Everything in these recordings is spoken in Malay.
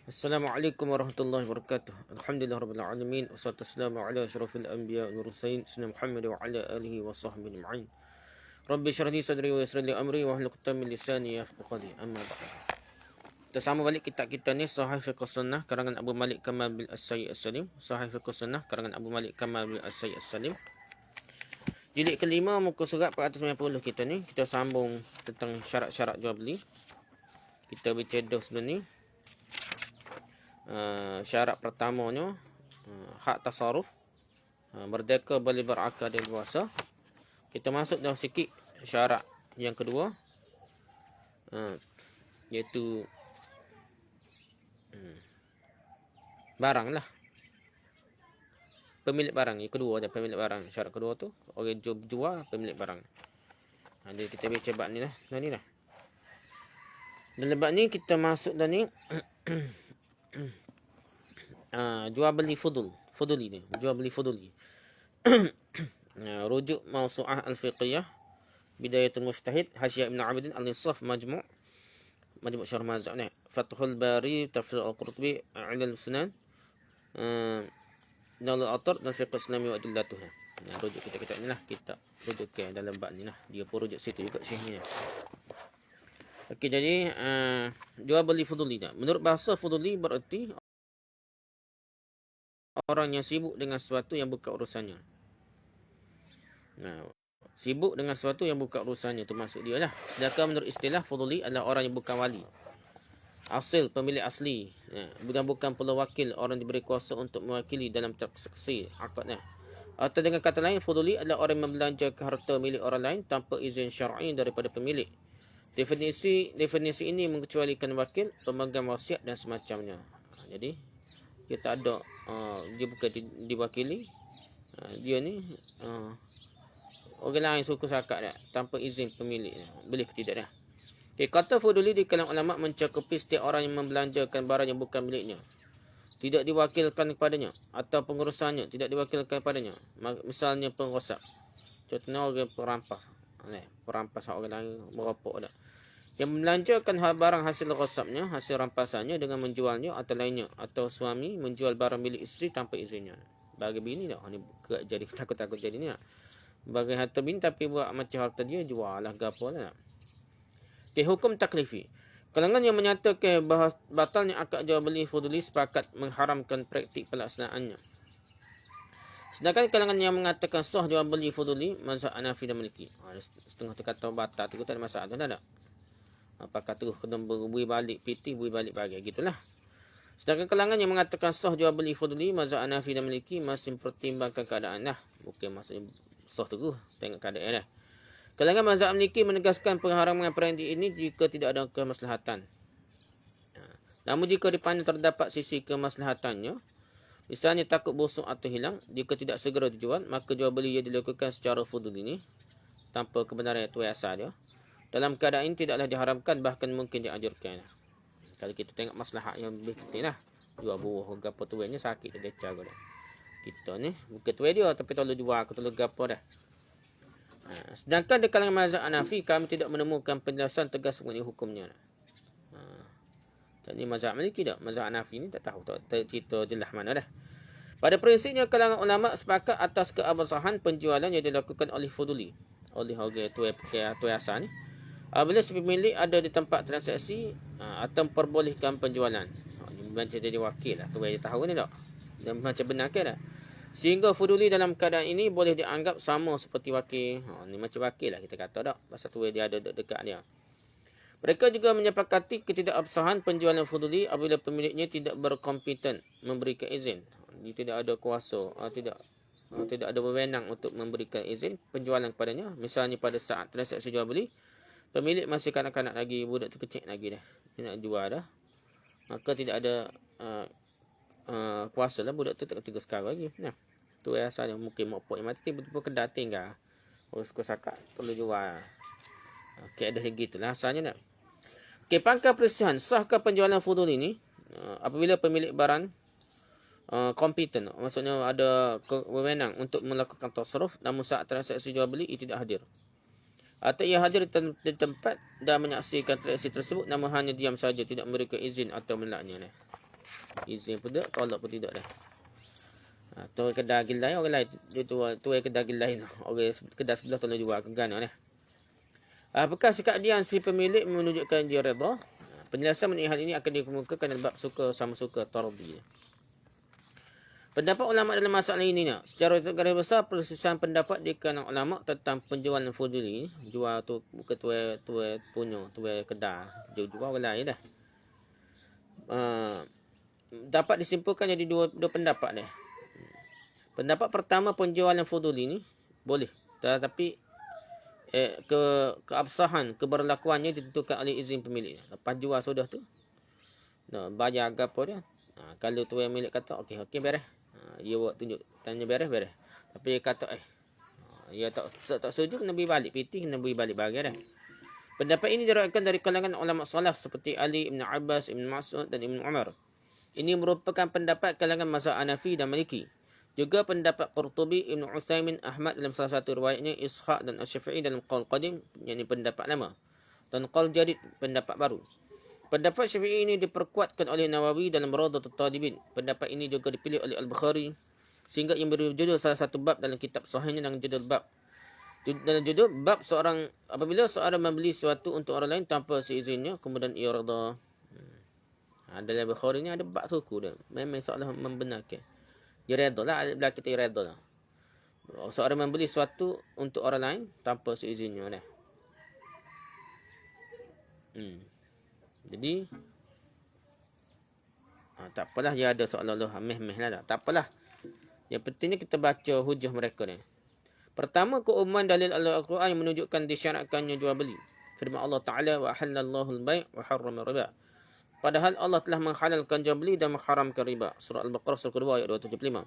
Assalamualaikum warahmatullahi wabarakatuh. Alhamdulillah rabbil alamin. Wassalatu wassalamu ala asyrafil anbiya wal mursalin sayyidina Muhammad wa ala alihi wa sahbihi ajma'in. Rabbi shrah li sadri wa yassir li amri wa hlul 'uqdatam min lisani yafqahu qawli. Amma ba'd. Kita sama balik kitab kita ni Sahih Fiqh Sunnah karangan Abu Malik Kamal bin As-Sayyid As-Salim. Sahih Fiqh Sunnah karangan Abu Malik Kamal bin As-Sayyid As-Salim. Jilid kelima muka surat 490 kita ni. Kita sambung tentang syarat-syarat jual beli. Kita bercedok sebelum ni. Syarat pertamanya hak tasarruf, merdeka boleh berakal dan berkuasa. Kita masuk dalam sikit syarat yang kedua, iaitu barang lah, pemilik barang. Yang kedua ada pemilik barang. Syarat kedua tu orang jual pemilik barang. Jadi kita baca bab ni lah. Dalam bab ni kita masuk dah ni jual beli fuduli ni, jual beli fuduli. Rujuk Mawsu'ah Al-Fiqhiyah Bidayatul Mujtahid Hasyah Ibn Abidin Al-Insaf Majmu' Syarh Mazak ni, Fathul Bari Tafsir Al-Qurtubi Ilal Sunan Naul Al-Atar dan Fiqh Islami wa Adillatuh. Rujuk kita ni lah, kita rujuk ke dalam bab ni lah. Dia pun rujuk situ juga syekhnya. Okey, jadi jual beli fuduli dah. Menurut bahasa fuduli bererti orang yang sibuk dengan sesuatu yang bukan urusannya. Sibuk dengan sesuatu yang bukan urusannya, tu maksud dia lah. Sedangkan menurut istilah fuduli adalah orang yang bukan wali, asal pemilik asli, bukan pula wakil, orang diberi kuasa untuk mewakili dalam transaksi akadnya. Atau dengan kata lain, fuduli adalah orang yang membelanjakan harta milik orang lain tanpa izin syar'i daripada pemilik. Definisi ini mengecualikan wakil, pemegang wasiat dan semacamnya. Jadi kita ada dia bukan diwakili, dia ni orang lain suku sakat dah tanpa izin pemilik. Boleh ke tidak dah? Okay, kata fuduli di kalangan ulama mencakupi setiap orang yang membelanjakan barang yang bukan miliknya, tidak diwakilkan kepadanya, atau pengurusannya tidak diwakilkan kepadanya. Misalnya pengrosap, contohnya orang perampas orang lain merapok dah, yang membelanjakan barang hasil rosapnya, hasil rampasannya dengan menjualnya atau lainnya, atau suami menjual barang milik isteri tanpa izinnya. Bagi bini dah ni jadi takut-takut jadi ni. Bagi harta bini tapi buat macam harta dia, jual lah gapo lah. Okay, hukum taklifi. Kalangan yang menyatakan bahawa batalnya akad jual beli fuduli sepakat mengharamkan praktik pelaksanaannya. Sedangkan kalangan yang mengatakan sah jual beli fuduli, mazhab Hanafi dan Maliki. Setengah tu kata batal tu tak ada masalah tu, tak ada. Apakah terus kena beri balik piti, beri balik bagi, gitulah. Sedangkan kalangan yang mengatakan sah jual beli fuduli, mazhab Hanafi dan Maliki masih mempertimbangkan keadaan lah. Bukan maksudnya sah terus, tengok keadaan lah. Kalangan mazhab Maliki menegaskan pengharaman perandi ini jika tidak ada kemaslahatan. Namun jika dipandang terdapat sisi kemaslahatannya, misalnya takut busuk atau hilang, jika tidak segera dijual, maka jual beli ia dilakukan secara fuduli ini tanpa kebenaran itu asal dia. Dalam keadaan ini tidaklah diharamkan, bahkan mungkin dianjurkan. Kalau kita tengok maslahat yang lebih penting lah, jual buah ke apa tuanya sakit dia cara dah. Kita ni bukan tuai dia tapi tolong jual ke tolong gapo dah. Sedangkan di kalangan mazhab Hanafi kami tidak menemukan penjelasan tegas mengenai hukumnya. Tadi mazhab Maliki dah, mazhab Hanafi ni tak tahu, tak cerita jelas mana dah. Pada prinsipnya kalangan ulama sepakat atas keabsahan penjualan yang dilakukan oleh fuduli, oleh orang tuai asal ni. Apabila si pemilik ada di tempat transaksi atau memperbolehkan penjualan. Macam jadi wakil lah. Tu dia tahu ni tak? Dan macam benar ke tak? Sehingga fuduli dalam keadaan ini boleh dianggap sama seperti wakil. Ni macam wakil lah kita kata tak? Pasal tu dia ada dekat dia. Mereka juga menyepakati ketidakabsahan penjualan fuduli apabila pemiliknya tidak berkompeten memberikan izin. Dia tidak ada kuasa, tidak ada wewenang untuk memberikan izin penjualan kepadanya. Misalnya pada saat transaksi jual beli, pemilik masih kanak-kanak lagi, budak tu kecil lagi dah. Dia nak jual dah. Maka tidak ada kuasa lah, budak tu tak ketiga sekarang lagi. Nah, tu asalnya mungkin mak pok yang mati, betul-betul kena tinggal. Orang suka sakat, tolong jual. Okey, ada gitulah asalnya nak. Okey, pangkal perselisihan, sahkah penjualan fuduli ini apabila pemilik barang kompeten, maksudnya ada wewenang untuk melakukan tasarruf, namun saat transaksi jual beli ia tidak hadir. Atau ia hadir di tempat dan menyaksikan transaksi tersebut namun hanya diam saja, tidak memberikan izin atau menolaknya. Izin pun tak, tolak pun tidak dah. Tu kedai gilai orang lain, tu kedai gilai tu. Orang kedai sebelah tolong jual kegan dah. Bekas sikap diam si pemilik menunjukkan dia redha. Penjelasan mengenai hal ini akan dikemukakan dalam bab suka sama suka tardi. Pendapat ulama dalam masalah ini ni, secara garis besar perselisihan pendapat di kalangan ulama tentang penjualan fuduli. Jual tu bukan tu punya, tu kedai. Jual orang lain dah. Dapat disimpulkan jadi dua pendapat dah. Pendapat pertama, penjualan fuduli ni boleh, tetapi keabsahan, keberlakuannya ditentukan oleh izin pemilik. Lepas jual sudah tu, bayar apa dia. Kalau tu yang milik kata, okey beres. Dia buat tunjuk, tanya beres. Tapi dia kata, dia tak setuju, kena beri balik. PT kena beri balik bagi dah. Pendapat ini diriwayatkan dari kalangan ulama salaf seperti Ali, Ibn Abbas, Ibn Mas'ud dan Ibn Umar. Ini merupakan pendapat kalangan mazhab Hanafi dan Maliki. Juga pendapat Qurtubi, Ibn Utsaimin, Ahmad dalam salah satu riwayatnya, Ishaq dan Asy-Syafi'i dalam qaul qadim, yakni pendapat lama, dan qaul jadid, pendapat baru. Pendapat Syafi'i ini diperkuatkan oleh Nawawi dalam Rawdatul Talibin. Pendapat ini juga dipilih oleh Al-Bukhari sehingga ia beri judul salah satu bab dalam kitab sahihnya dengan judul bab. Dalam judul bab apabila seorang membeli sesuatu untuk orang lain tanpa seizinnya kemudian ia redha. Dalam Bukhari ni ada bab suku dia. Memang seolah membenarkan. Dia redha lah, belah kita redha lah. Seorang membeli sesuatu untuk orang lain tanpa seizinnya dah. Jadi tak apalah, dia ada seolah-olah meh-meh lah. Tak apalah. Yang pentingnya kita baca hujah mereka ni. Pertama, keumuman dalil Al-Quran yang menunjukkan disyaratkannya jual beli. Firman Allah Ta'ala, wa halallahu al-bay' wa harrama riba. Padahal Allah telah menghalalkan jual beli dan mengharamkan riba. Surah Al-Baqarah surah kedua ayat 275.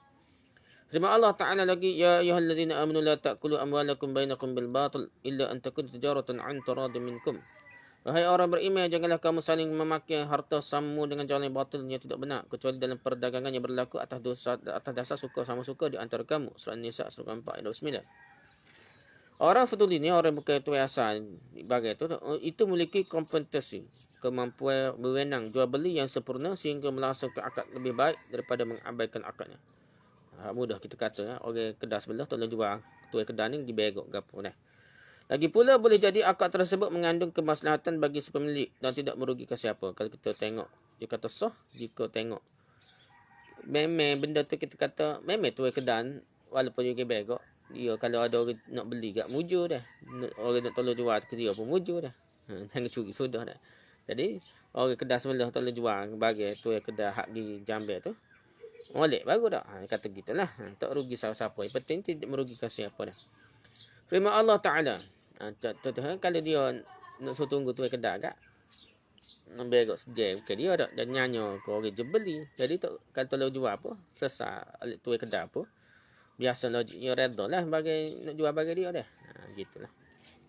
Firman Allah Ta'ala lagi, ya ayyuhalladzina amanu la ta'kulu amwalakum bainakum bil batil illa an takun tijaratan 'an taradin minkum. Wahai orang beriman, janganlah kamu saling memakai harta samu dengan jalan yang batil yang tidak benar, kecuali dalam perdagangan yang berlaku atas dasar suka sama suka di antara kamu. Surah An-Nisa surah 4 ayat 29. Orang fuduli ni, orang bukan tu asal bagai itu memiliki kompetensi, kemampuan berwenang jual beli yang sempurna sehingga melangsungkan akad lebih baik daripada mengabaikan akadnya. Mudah kita kata, orang kedai sebelah tolong jual, tu kedai ni dibegok gapo dah. Lagi pula boleh jadi akad tersebut mengandung kemaslahatan bagi si pemilik dan tidak merugikan siapa. Kalau kita tengok, dia kata sah, jika tengok memang benda tu kita kata memang tu kedai walaupun dia begok, dia kalau ada orang nak beli kat mujur dah, orang nak tolong jual ke dia pun mujur dah. Jangan curi sudah dah. Jadi orang kedai sebelah tolong jual bagi tu kedai hak di Jambil tu, molek bagus dak. Kata gitulah, tak rugi siapa-siapa. Yang penting tidak merugikan siapa dah. Firman Allah Ta'ala, kalau dia nak suruh tunggu tu kedai kat begok sejam ke dia dak dan nyanyo ke orang je beli. Jadi tak kalau tolong jual apa, selesai tu kedai apa. Biasa logiknya redha lah bagi nak jual bagi dia dah. Gitulah.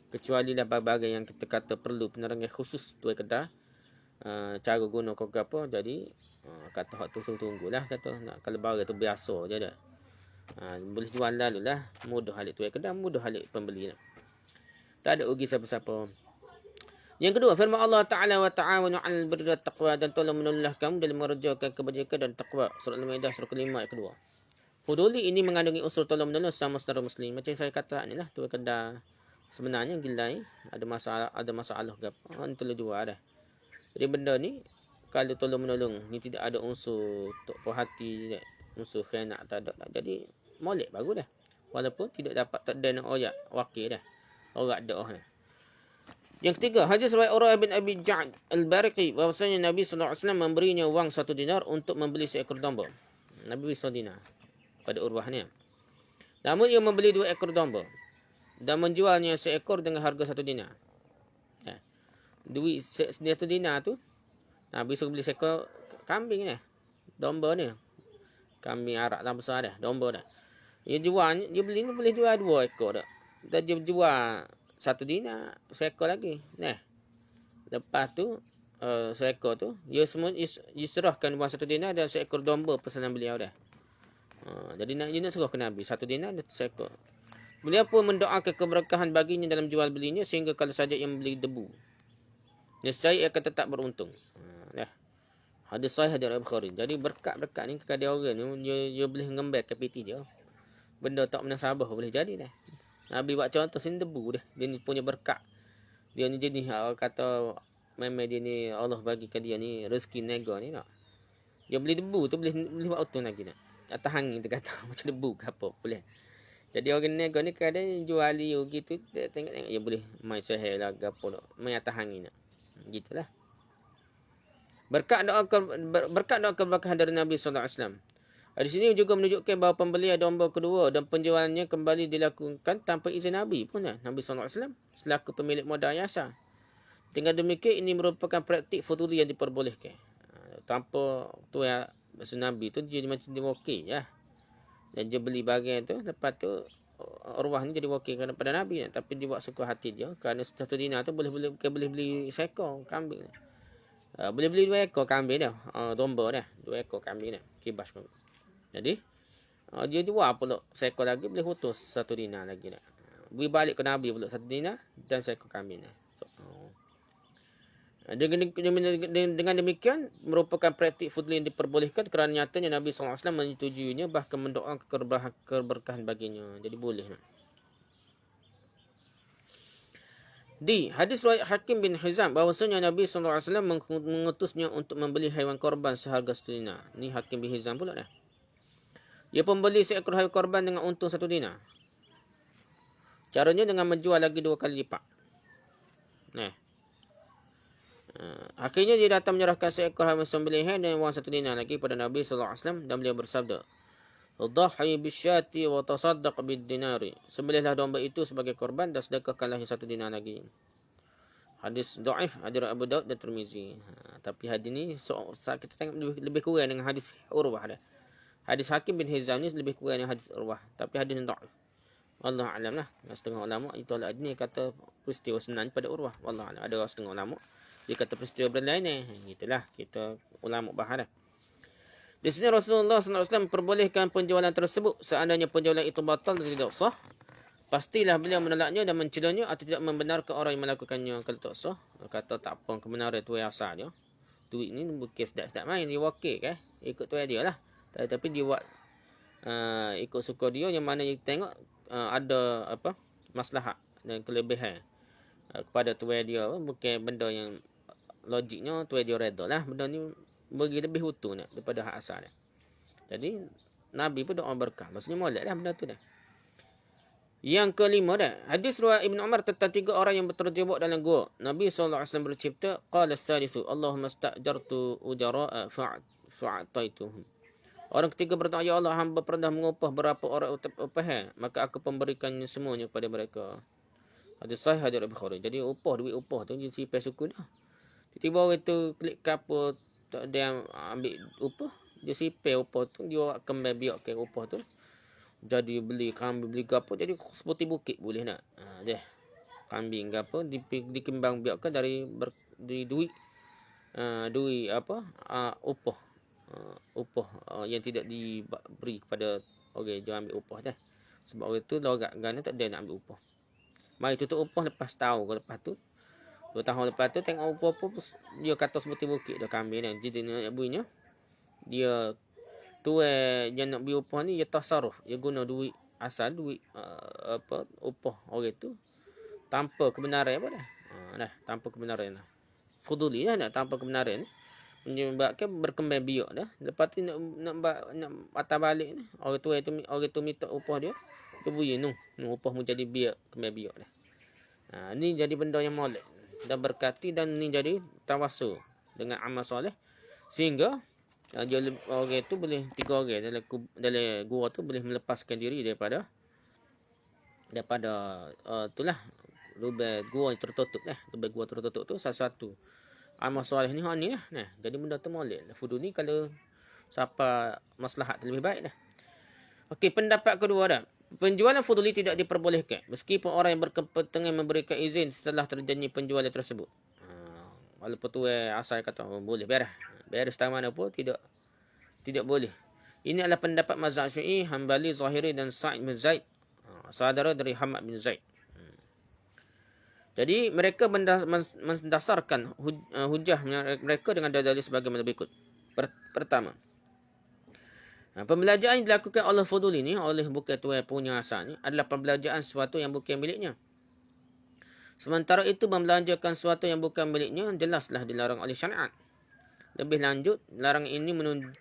Kecuali lah bagai yang kita kata perlu penerangan khusus tu kedai. Cara guna kau ke apa. Jadi kata hak tu suruh tunggulah kata. Nak kalau barang tu biasa je dah. Boleh jual lalu lah. Mudah halik tu kedai, mudah halik pembeli lah. Tak ada rugi siapa-siapa. Yang kedua, firman Allah Ta'ala, wa ta'awanu 'alal birri wat taqwa, dan tolong menolonglah kamu dalam mengerjakan kebajikan dan takwa. Surah Al-Maidah surah kelima ayat kedua. Fuduli ini mengandungi unsur tolong menolong sama saudara muslim. Macam saya kata ni lah, tu kedai sebenarnya gilai, ada masalah ke apa, tolong jual dah. Jadi benda ni kalau tolong menolong ni tidak ada unsur tok puas hati, unsur khianat tak ada. Jadi molek bagus dah. Walaupun tidak dapat takdan ayat wakil dah. Orang doa dah. Yang ketiga, hadis riwayat Urwah bin Abi Ja'd Al-Bariqi bahwasanya Nabi sallallahu alaihi wasallam memberinya wang 1 dinar untuk membeli seekor domba. Nabi beri 1 dinar pada Urwah ni. Namun ia membeli 2 ekor domba dan menjualnya seekor dengan harga 1 dinar. Duit 1 dinar tu Nabi suruh beli seekor kambing ni. Domba ni. Kambing arak tak besar dah, domba dah. Dia jual, dia beli ni boleh jual 2 ekor dah. Dan dia jual 1 dinar, seekor lagi. Nah. Lepas tu seekor tu dia semua diserahkan wang 1 dinar dan seekor domba pesanan beliau dah. Jadi dia nak suruh ke Nabi 1 dinar dan seekor. Beliau pun mendoakan keberkahan baginya dalam jual belinya sehingga kalau saja ia membeli debu, nescaya ia akan tetap beruntung. Hadis sahih hadis Bukhari. Jadi berkat-berkat ni kepada orang ni dia boleh ngembal ke piti dia. Benda tak menasabah boleh jadi dah. Nabi buat contoh sini debu dah. Dia ni punya berkat. Dia ni jadi kata memang dia ni Allah bagikan dia ni rezeki nego ni nak. Dia beli debu tu boleh buat utun lagi nak. Atas angin tu kata macam debu ke apa boleh. Jadi orang nego ni kadang jual liu gitu tengok-tengok dia boleh main sahih lah ke apa nak. Main atas angin nak. Gitulah. Berkat doa keberkahan dari Nabi sallallahu alaihi wasallam. Di sini juga menunjukkan bahawa pembelian domba kedua dan penjualannya kembali dilakukan tanpa izin Nabi pun Nabi sallallahu alaihi wasallam selaku pemilik modal yasa. Dengan demikian ini merupakan praktik fuduli yang diperbolehkan. Tanpa tu ya maksud Nabi tu dia macam dia wakil ya. Dan dia beli barang tu lepas tu Urwah ni jadi wakil kepada Nabi tapi dia buat suka hati dia kerana 1 dinar tu boleh beli seekor kambing. Boleh beli 2 ekor kambing dah. Domba dah. 2 ekor kambing dah. Kibas pun. Jadi, dia jual pula seekor lagi boleh putus 1 dinar lagi dah. Beri balik ke Nabi pula 1 dinar dan seekor kambing dah. So, dengan demikian, merupakan praktik fudli yang diperbolehkan kerana nyatanya Nabi SAW menyetujuinya bahkan mendoakan keberkahan baginya. Jadi boleh nak. Di hadis riwayat Hakim bin Hizam bahawasanya Nabi SAW mengutusnya untuk membeli haiwan korban seharga 1 dinar. Ni Hakim bin Hizam pula dah. Dia pembeli seekor haiwan korban dengan untung 1 dinar. Caranya dengan menjual lagi 2 kali lipat. Akhirnya dia datang menyerahkan seekor haiwan sembelihan dan wang 1 dinar lagi pada Nabi SAW dan beliau bersabda, "Dhahi bisyati wa tasaddaq bid-dinari." Sembelihlah domba itu sebagai korban dan sedekahkanlah 1 dinar lagi. Hadis dhaif hadis Abu Daud dan Tirmizi. Tapi hadis ni kita tengok lebih kurang dengan hadis Urwah dah. Hadis Hakim bin Hizam ni lebih kurang dengan hadis Urwah, tapi hadis dhaif. Allah alam lah. Setengah ulama itu lah ni kata peristiwa sebenarnya pada Urwah. Wallah alam. Ada setengah ulama dia kata peristiwa berlain ni. Gitulah kita ulama bahas dah. Di sini Rasulullah SAW memperbolehkan penjualan tersebut seandainya penjualan itu batal dan tidak sah. Pastilah beliau menolaknya dan mencelanya atau tidak membenarkan orang yang melakukannya kalau tak sah. Kata tak apa kebenaran tu asal dia. Duit ni bukan sedap-sedap main. Dia wakil kan. Ikut tu dia lah. Tapi dia buat ikut suka dia yang mana kita tengok ada apa maslahat dan kelebihan kepada tu dia. Bukan benda yang logiknya tu dia reda lah. Benda ni bagi lebih utuh nak daripada hak asal dia. Jadi Nabi pun doa berkah. Maksudnya molek dah benda tu dah. Yang kelima dah. Hadis riwayat Ibn Umar tentang 3 orang yang terjebak dalam gua. Nabi SAW bercipta, qala as-salisu Allahumma sta'jartu ujara'a fa'ataituhum. Orang ketiga bertanya, ya Allah, hamba pernah mengupah berapa orang upahan, maka aku pemberikannya semuanya kepada mereka. Hadis sahih hadis Bukhari. Jadi duit upah tu jadi sipai suku dah. Tiba-tiba orang tu klik kapal tak dia ambil upah, dia sipir upah tu, dia kembali biarkan upah tu. Jadi beli kambing, beli gapo, jadi seperti bukit boleh nak. Dia kambing gapo dikembang biarkan dari duit duit apa upah yang tidak diberi kepada orang yang ambil upah dah. Sebab orang tu logat gana tak dia nak ambil upah. Mari tutup upah lepas tahun, lepas tu 2 tahun lepas tu tengok apa-apa dia kata seperti bukit dah kambing ni. Jadi nak bunyinya dia dia nak beli upah ni dia tasarruf, dia guna duit asal duit upah orang tu tanpa kebenaran apa dah. Tanpa kebenaran dah. Fuduli dah nak tanpa kebenaran ni. Menyebabkan berkembang biak dah. Lepas tu nak atas balik ni orang tu minta upah dia bunyi upah mu jadi biak kembang biak dah. Ni jadi benda yang molek dan berkati dan ni jadi tawassul dengan amal soleh sehingga orang tu boleh 3 orang dalam gua tu boleh melepaskan diri daripada itulah lubang gua yang tertutup lubang gua tertutup tu satu amal soleh ni lah jadi benda tu molek fudu ni kalau siapa maslahat lebih baik dah. Okey, pendapat kedua dah. Penjualan fuduli tidak diperbolehkan meskipun orang yang berkepentingan memberikan izin setelah terjadi penjualan tersebut. Walaupun tu asal kata boleh biar setengah mana pun tidak boleh. Ini adalah pendapat mazhab Syafi'i, Hambali, Zahiri dan Sa'id bin Zaid, saudara dari Hamad bin Zaid. Jadi mereka mendasarkan hujah mereka dengan dalil sebagaimana berikut. Pertama, pembelanjaan yang dilakukan oleh Fuduli ni, oleh bukan tuan punya asal ni, adalah pembelanjaan sesuatu yang bukan miliknya. Sementara itu, membelanjakan sesuatu yang bukan miliknya jelaslah dilarang oleh syariat. Lebih lanjut, larangan ini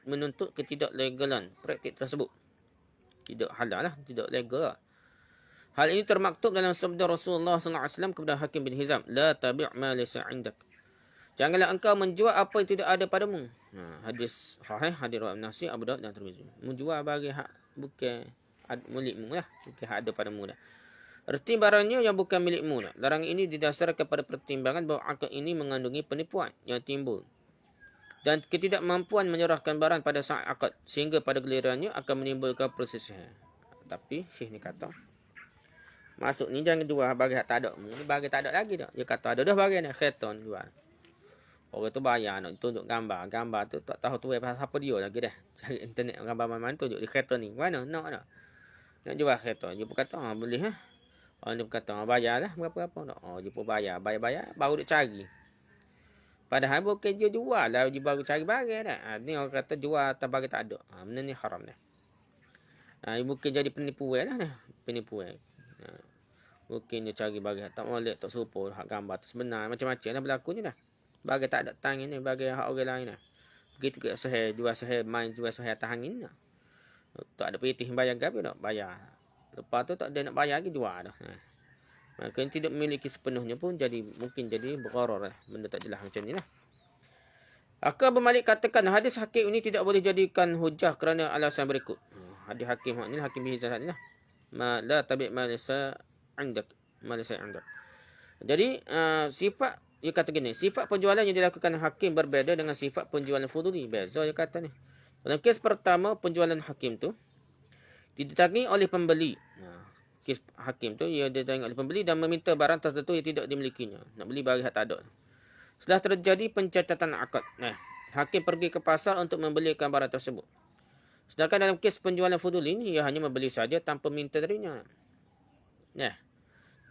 menuntut ketidaklegalan praktik tersebut. Tidak halal lah, tidak legal lah. Hal ini termaktub dalam sabda Rasulullah SAW kepada Hakim bin Hizam, la tabi' ma laysa 'indak. Janganlah engkau menjual apa yang tidak ada padamu. Hadis sahih, hadis riwayat Nasai, Abu Daud dan Tirmizi. Menjual bagi hak bukan milikmu lah, bukan hak ada padamu dah. Erti barangnya yang bukan milikmu lah. Larangan ini didasarkan pada pertimbangan bahawa akad ini mengandungi penipuan yang timbul dan ketidakmampuan menyerahkan barang pada saat akad, sehingga pada gilirannya akan menimbulkan perselisihan. Tapi Syekh ni kata, masuk ni jangan jual bagi hak tak ada. Ni bagi tak ada lagi dah. Dia kata ada dah bagi ni khaitan jual. Orang tu bayar nak tunjuk gambar. Gambar tu tak tahu tu pasal siapa dia lagi dah. Cari internet gambar mana tunjuk di khaitan ni. Mana? Nak. Nak jual khaitan. Dia pun kata, boleh ha. Dia pun kata, bayarlah berapa-berapa nak. Dia pun bayar. Bayar baru dia cari. Padahal bukan dia jual lah. Dia baru cari barang dah. Ni orang kata jual atau bagi tak ada. Benda ni haram dah. Bukan jadi penipuan lah dah. Penipuan. Mungkin dia cari bagi tak molek, tak serupa hak gambar tu sebenar. Macam-macam lah berlakunya dah. Bagi tak ada tang ni, bagi hak orang lain lah. Begitu ke sehari, jual sehari, main jual sehari atas angin lah. Tak ada pitih bayar gapi tak? Bayar. Lepas tu tak ada nak bayar lagi, jual dah. Maka yang tidak memiliki sepenuhnya pun mungkin jadi bergharar lah. Benda tak jelas macam ni lah. Akal berbalik katakan hadis hakim ini tidak boleh jadikan hujah kerana alasan berikut. Hadis hakim ni, hakim bihizah ni lah. La tabi' ma laysa 'indak. Jadi sifat dia kata gini, sifat penjualan yang dilakukan hakim berbeza dengan sifat penjualan Fuduli. Beza dia kata ni. Dalam kes pertama, penjualan hakim tu didatangi oleh pembeli. Kes hakim tu ia didatangi oleh pembeli dan meminta barang tertentu yang tidak dimilikinya. Nak beli barang tak ada. Setelah terjadi pencatatan akad, hakim pergi ke pasar untuk membelikan barang tersebut. Sedangkan dalam kes penjualan Fuduli ni, ia hanya membeli saja tanpa minta darinya.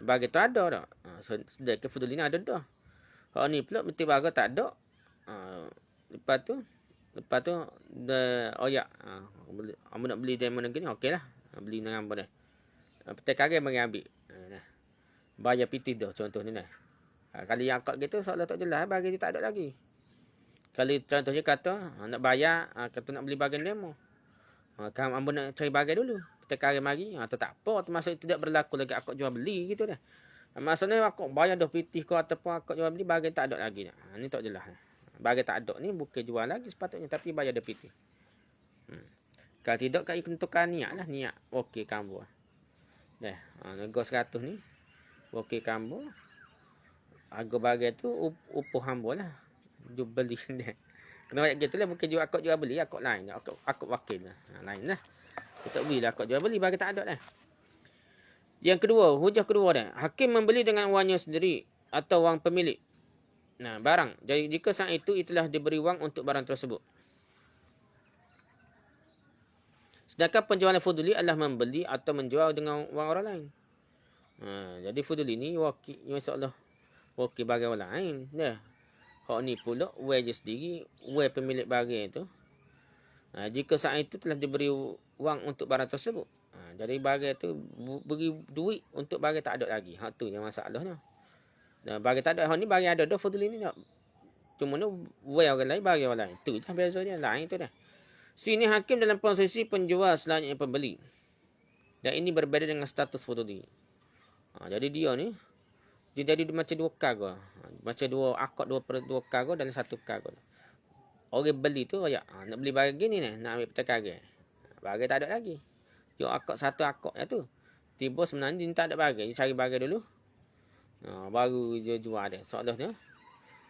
Bagi tu ada dah. Sedangkan Fuduli ni ada dah. Kalau ni pula mesti barang tak ada. Lepas tu oyak. Kamu nak beli demo negeri ni, okey lah. Beli dengan apa dah. Petai karya bagi ambil. Bayar piti dah contoh ni. Kalau yang akad gitu soalan tak jelas, bagi dia tak ada lagi. Kalau contohnya kata nak bayar, kata nak beli bagian demo. Kamu ambil nak cari bagian dulu. Petai karya mari, tu tak apa. Termasuk tidak berlaku lagi akad jual beli gitu dah. Maksudnya akad bayar dah pitih kau ataupun akad jual beli, bagian tak ada lagi. Ni tak jelas. Bagian tak ada ni bukan jual lagi sepatutnya, tapi bayar dah pitih. Kalau tidak, kau tentukan niat lah. Niat okey kamu. Nego 100 ni. Okey kamu. Harga bagian tu upuh hamba lah. Jual beli ni. Kena banyak gitu lah. Bukan jual akad jual beli. Akad lain. Akad wakil lah. Lain lah. Kita tak belilah akad jual beli. Bagian tak ada lah. Yang kedua, hujah kedua dah. Hakim membeli dengan wangnya sendiri atau wang pemilik. Barang. Jadi jika saat itu itulah diberi wang untuk barang tersebut. Sedangkan penjualan Fuduli adalah membeli atau menjual dengan wang orang lain. Jadi Fuduli ni wakil, insya-Allah wakil bagi orang lain. Hak ni pula wang je sendiri, wang pemilik barang itu. Jika saat itu telah diberi wang untuk barang tersebut. Jadi barang tu beri duit untuk barang tak ada lagi. Hak tu yang masalahnya. Barang tak ada, hak ni barang ada dah Fuduli ni tak. Cuma ni wang orang lain, barang orang lain. Tu je bezanya, lain tu dah. Sini hakim dalam posisi penjual selanjutnya pembeli. Dan ini berbeza dengan status Fuduli. Jadi dia ni, dia jadi macam dua kargo. Macam dua akad, dua kargo dan satu kargo. Orang beli tu, nak beli barang gini ni, nak ambil petai kargo. Barang tak ada lagi. Dia akad satu akadnya tu. Tiba sebenarnya dia tak ada barang. Dia cari barang dulu. Baru dia jual dia. Soalnya,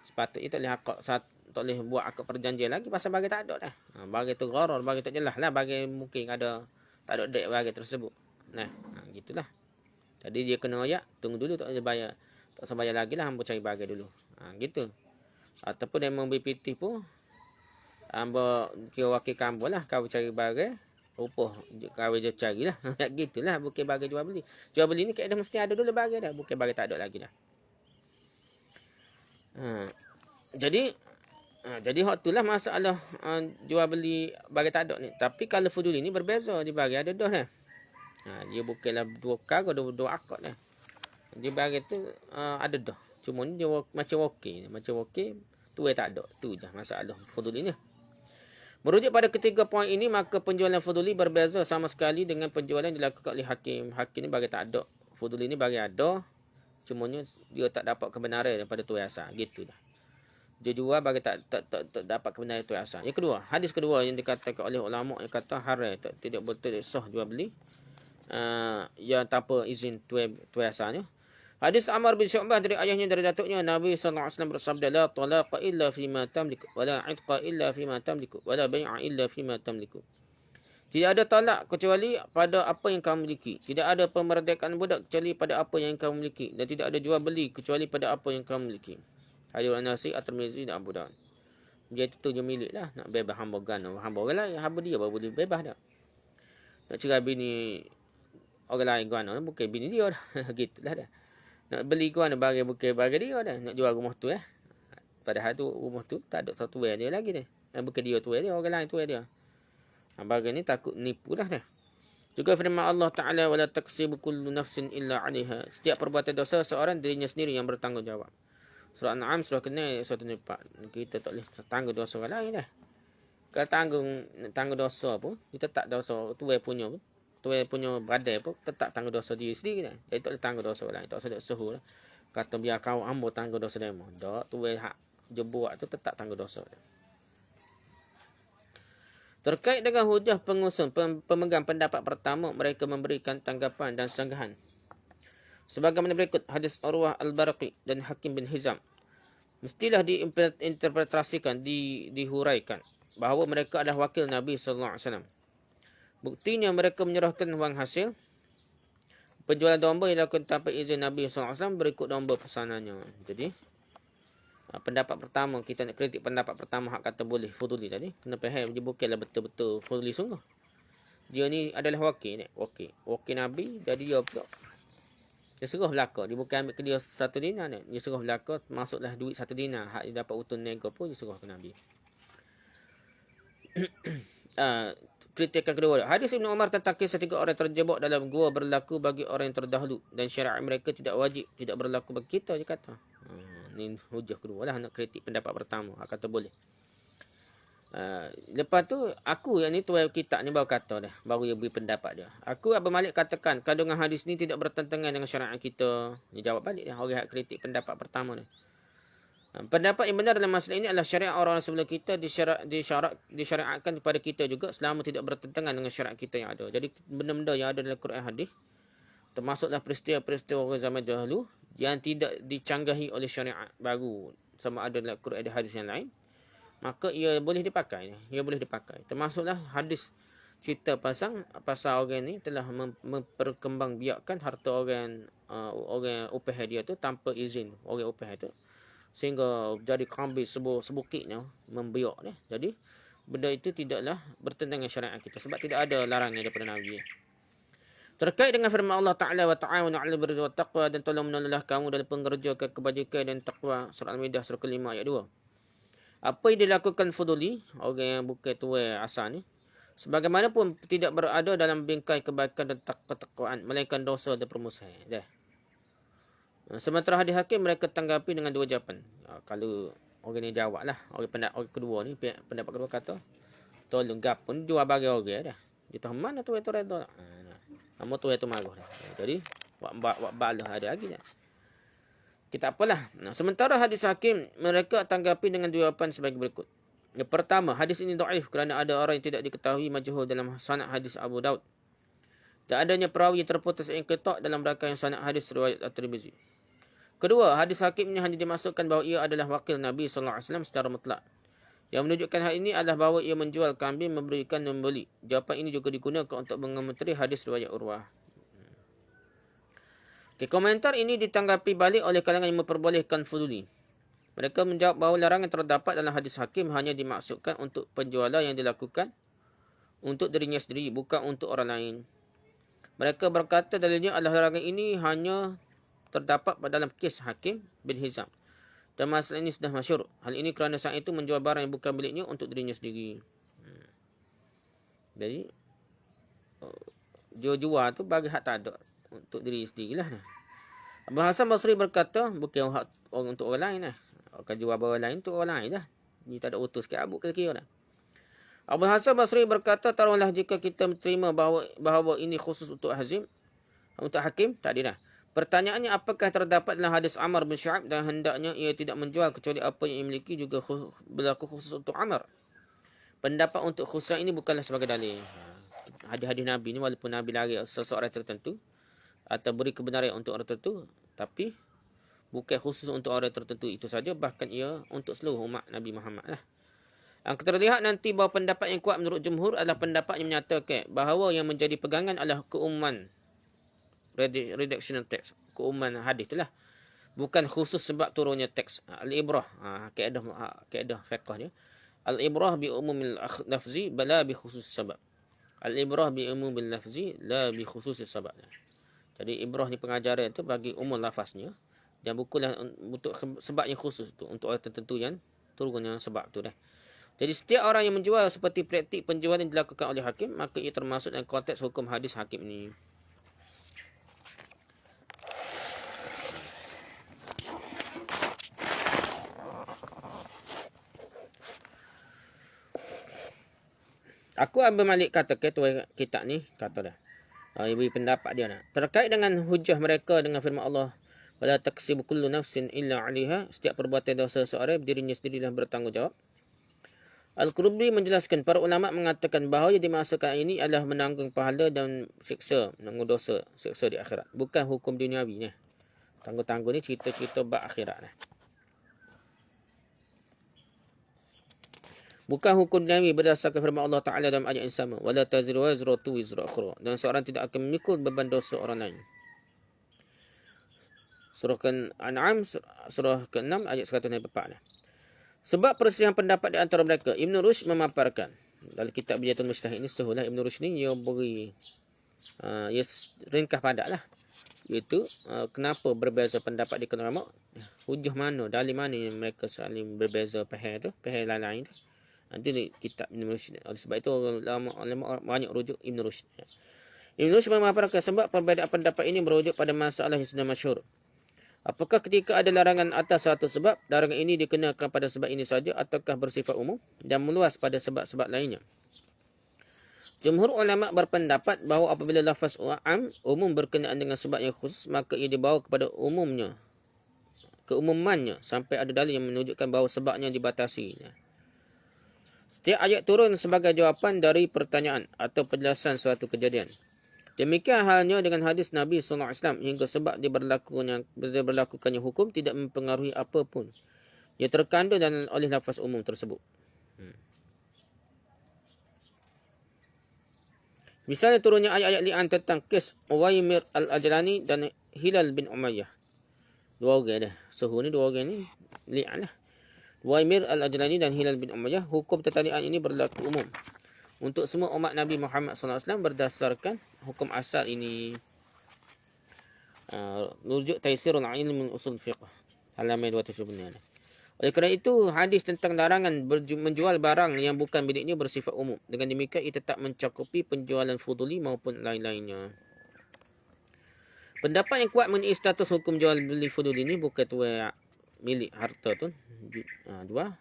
sepatutnya tak boleh akad satu. Tak boleh buat akad perjanjian lagi pasal bagi tak ada dah. Bagi tu gharar, bagi tak jelas lah. Bagi mungkin ada, tak ada dek bagi tersebut. Gitulah. Jadi dia kena ayak, tunggu dulu tak boleh bayar. Tak usah bayar lagi lah, hamba cari bagi dulu. Gitu. Ataupun dia memberi pitih pun, hamba kira wakil kamu lah, kau cari bagi. Upah, kau je carilah. Gitulah, bukan bagi jual beli. Jual beli ni keadaan mesti ada dulu bagi dah. Bukan bagi tak ada lagi dah. Jadi, Jadi hak itulah masalah jual beli bagi tak ada ni. Tapi kalau fuduli ni berbeza, dia bagi ada dah ni. Dia bukanlah dua kar atau dua akad ni. Dia bagi tu ada dah. Cuma ni dia macam wakil. Macam wakil tu tak ada. Tu je masalah fuduli ni. Merujuk pada ketiga poin ini, maka penjualan fuduli berbeza sama sekali dengan penjualan yang dilakukan oleh hakim. Hakim ni bagi tak ada. Fuduli ni bagi ada. Cumanya dia tak dapat kebenaran daripada tuai asal. Gitu dah. Dia jual bagi tak dapat kebenaran tuai asal. Yang kedua, hadis kedua yang dikatakan oleh ulama yang kata haram, tidak betul sah jual beli yang tanpa izin tuai asalnya. Hadis Ammar bin Syu'bah dari ayahnya dari datuknya, Nabi sallallahu alaihi wasallam bersabda, la talaqa illa fima tamliku wa la 'itqa illa fima tamliku wa la bai'a illa fima tamliku. Tidak ada talak kecuali pada apa yang kamu miliki. Tidak ada pemerdekaan budak kecuali pada apa yang kamu miliki, dan tidak ada jual beli kecuali pada apa yang kamu miliki. Hadis An-Nasai, At-Tirmizi dan Abu Daud. Dia itu je milik lah. Nak bebas hamba gana, hamba orang lain, hamba dia baru boleh bebas dah. Nak cerai bini orang lain gana, bukan bini dia dah. Gitulah dah. Nak beli gana bagi bukan bagi dia dah. Nak jual rumah tu Padahal tu rumah tu tak ada satu tuai dia lagi dah. Bukan dia tuai dia, orang lain tuai dia. Bagi ni takut nipu dah dah. Juga firman Allah Ta'ala, wala taksibu kullu nafsin illa 'alaiha. Setiap perbuatan dosa seorang dirinya sendiri yang bertanggungjawab. Surah An-An'am surah ke-4. Kita tak boleh tanggung dosa orang lain dah. Kalau tanggung dosa pun, kita tak dosa tuai punya pun. Tuai punya badai pun tetap tanggung dosa diri sendiri dah. Jadi tak boleh tanggung dosa orang lain. Tak usah suruh lah. Kata biar kau hamba tanggung dosa demo. Tak, tuai hak je buat tu tetap tanggung dosa. Terkait dengan hujah pengusun, pemegang pendapat pertama, mereka memberikan tanggapan dan sanggahan. Sebagaimana berikut hadis Urwah Al-Barqi dan Hakim bin Hizam. Mestilah diinterpretasikan, dihuraikan bahawa mereka adalah wakil Nabi sallallahu alaihi wasallam. Buktinya mereka menyerahkan wang hasil penjualan domba yang dilakukan tanpa izin Nabi sallallahu alaihi wasallam berikut domba pesanannya. Jadi pendapat pertama, kita nak kritik pendapat pertama hak kata boleh fuduli tadi. Kena faham dia bukanlah betul-betul fuduli sungguh. Dia ni adalah wakil ni. Wakil Nabi, jadi dia pula dia suruh belaka. Dia bukan ambil ke dia 1 dinar ni. Dia suruh belaka, masuklah duit 1 dinar. Hak dia dapat utun nego pun dia suruh ke Nabi. Kritikan kedua, hadis Ibn Umar tentang kisah 3 orang terjebak dalam gua berlaku bagi orang yang terdahulu, dan syariat mereka tidak wajib, tidak berlaku bagi kita, dia kata. Ni hujah kedua lah, nak kritik pendapat pertama. Kata boleh. Lepas tu aku yang ni tuai kitab ni baru kata dah, baru dia beri pendapat dia. Aku Abu Malik katakan kandungan hadis ni tidak bertentangan dengan syariat kita. Dia jawab balik dah orang kritik pendapat pertama ni. Pendapat yang benar dalam masalah ini adalah syariat orang sebelum kita disyariatkan kepada kita juga selama tidak bertentangan dengan syariat kita yang ada. Jadi benda-benda yang ada dalam Quran hadis, termasuklah peristiwa-peristiwa orang zaman dahulu yang tidak dicanggahi oleh syariat baru sama ada dalam Quran dan hadis yang lain, maka ia boleh dipakai. Termasuklah hadis cerita pasal orang ni telah memperkembangbiakkan harta orang upah dia tu tanpa izin orang upah tu, sehingga jadi kambing sebukitnya membiak ni. Jadi benda itu tidaklah bertentangan dengan syariat kita sebab tidak ada larangan daripada Nabi. Terkait dengan firman Allah Ta'ala, wa ta'awanu 'alal birri wat taqwa, dan tolong menolonglah kamu dalam pengerjakan kebajikan dan takwa. Surah Al-Maidah surah ke-5 ayat 2. Apa yang dilakukan fuduli, orang yang bukan tuai asal ni, sebagaimanapun tidak berada dalam bingkai kebaikan dan ketakwaan, melainkan dosa dan permusuhan. Dah. Sementara hadis Hakim mereka tanggapi dengan 2 jawapan. Kalau orang ni jawab lah, orang kedua ni, pendapat kedua kata tolong gap pun jual bagi orang dah. Dia tahu mana tu itu redha. Kamu tu itu marah dah. Jadi buat balah ada lagi dah. Kita apalah. Sementara hadis Hakim mereka tanggapi dengan 2 jawapan sebagai berikut. Yang pertama, hadis ini dhaif kerana ada orang yang tidak diketahui majhul dalam sanad hadis Abu Daud. Tak adanya perawi yang terputus inqita' dalam rangkaian sanad hadis riwayat At-Tirmizi. Kedua, hadis Hakim ini hanya dimasukkan bahawa ia adalah wakil Nabi sallallahu alaihi wasallam secara mutlak. Yang menunjukkan hal ini adalah bahawa ia menjual kambing, memberikan dan membeli. Jawapan ini juga digunakan untuk mengomentari hadis riwayat Urwah. Komentar ini ditanggapi balik oleh kalangan yang memperbolehkan fuduli. Mereka menjawab bahawa larangan terdapat dalam hadis Hakim hanya dimaksudkan untuk penjualan yang dilakukan untuk dirinya sendiri, bukan untuk orang lain. Mereka berkata dalilnya adalah larangan ini hanya terdapat dalam kes Hakim bin Hizam. Dan masalah ini sudah masyhur. Hal ini kerana sang itu menjual barang yang bukan miliknya untuk dirinya sendiri. Jadi jual-jual tu bagi hak tak ada untuk diri sendirilah. Abu Hasan Basri berkata, bukan hak untuk orang lain lah. Akan jual barang lain untuk orang lain lah. Dia tak ada utus ke Abu kira-kira lah. Abu Hasan Basri berkata, taruhlah jika kita terima bahawa ini khusus untuk hakim, tak ada dah. Pertanyaannya, apakah terdapat dalam hadis Amr bin Syu'aib dan hendaknya ia tidak menjual kecuali apa yang ia miliki juga berlaku khusus untuk Amr. Pendapat untuk khusus ini bukanlah sebagai dalil. Hadis-hadis Nabi ni walaupun Nabi lari seseorang tertentu atau beri kebenaran untuk orang tertentu, tapi bukan khusus untuk orang tertentu itu saja, bahkan ia untuk seluruh umat Nabi Muhammad lah. Yang terlihat nanti bahawa pendapat yang kuat menurut jumhur adalah pendapat yang menyatakan bahawa yang menjadi pegangan adalah keumuman redactional text, keumuman hadis itulah, bukan khusus sebab turunnya teks. Al-ibrah, kaedah fiqhnya, al-ibrah bi umumil lafzi bala bi khusus sebab. Al-ibrah bi umumil lafzi la bi khusus sebab. Jadi ibrah ni pengajaran itu bagi umum lafaznya dan bukanlah untuk sebab yang khusus tu, untuk orang tertentu yang turunnya sebab tu dah. Jadi setiap orang yang menjual seperti praktik penjualan yang dilakukan oleh hakim, maka ia termasuk dalam konteks hukum hadis hakim ni. Aku Abu Malik kata ketua kitab ni, kata dah. Ia beri pendapat dia dah. Terkait dengan hujah mereka dengan firman Allah, wala taksibu kullu nafsin illa 'alaiha, setiap perbuatan dosa seorang dirinya sendirilah bertanggungjawab. Al-Qurtubi menjelaskan, para ulama mengatakan bahawa yang dimaksudkan ini adalah menanggung pahala dan siksa, menanggung dosa, siksa di akhirat. Bukan hukum duniawi ni. Tanggung-tanggung ni cerita-cerita bab akhirat ni. Bukan hukum duniawi berdasarkan firman Allah Ta'ala dalam ayat yang sama. Wala taziru wazratu wizra ukhra. Dan seorang tidak akan memikul beban dosa orang lain. Surah Al-An'am, surah ke-6 ayat 144 ni. Sebab perselisihan pendapat di antara mereka, Ibn Rushd memaparkan dalam kitab Bidayatul Mujtahid ini, sehulah Ibn Rushd ni ia beri ia ringkas padat lah, iaitu kenapa berbeza pendapat di kalangan ulama, hujah mana, dalil mana yang mereka saling berbeza faham tu, faham lain-lain tu. Nanti di kitab Ibn Rushd. Oleh sebab itu ulama banyak rujuk Ibn Rushd. Ibn Rushd memaparkan sebab perbezaan pendapat ini merujuk pada masalah yang sudah masyhur. Apakah ketika ada larangan atas satu sebab, larangan ini dikenakan pada sebab ini saja ataukah bersifat umum dan meluas pada sebab-sebab lainnya? Jumhur ulama berpendapat bahawa apabila lafaz am umum berkenaan dengan sebab yang khusus, maka ia dibawa kepada keumumannya sampai ada dalil yang menunjukkan bahawa sebabnya dibatasi. Setiap ayat turun sebagai jawapan dari pertanyaan atau penjelasan suatu kejadian. Demikian halnya dengan hadis Nabi SAW, hingga sebab diberlakukannya hukum tidak mempengaruhi apapun yang terkandung dan oleh lafaz umum tersebut. Misalnya turunnya ayat-ayat li'an tentang kes Uwaimir al-Ajlani dan Hilal bin Umayyah. Dua orang dah. Suhu ni dua orang ni li'an lah. Uwaimir al-Ajlani dan Hilal bin Umayyah, hukum tertalian ini berlaku umum untuk semua umat Nabi Muhammad SAW berdasarkan hukum asal ini. Rujuk Taisirul Ilm min Usul Fiqh, halaman 279. Oleh kerana itu, hadis tentang larangan menjual barang yang bukan miliknya bersifat umum. Dengan demikian, ia tetap mencakupi penjualan fuduli maupun lain-lainnya. Pendapat yang kuat mengenai status hukum jual beli fuduli ini bukan tuai milik harta tu. Dua.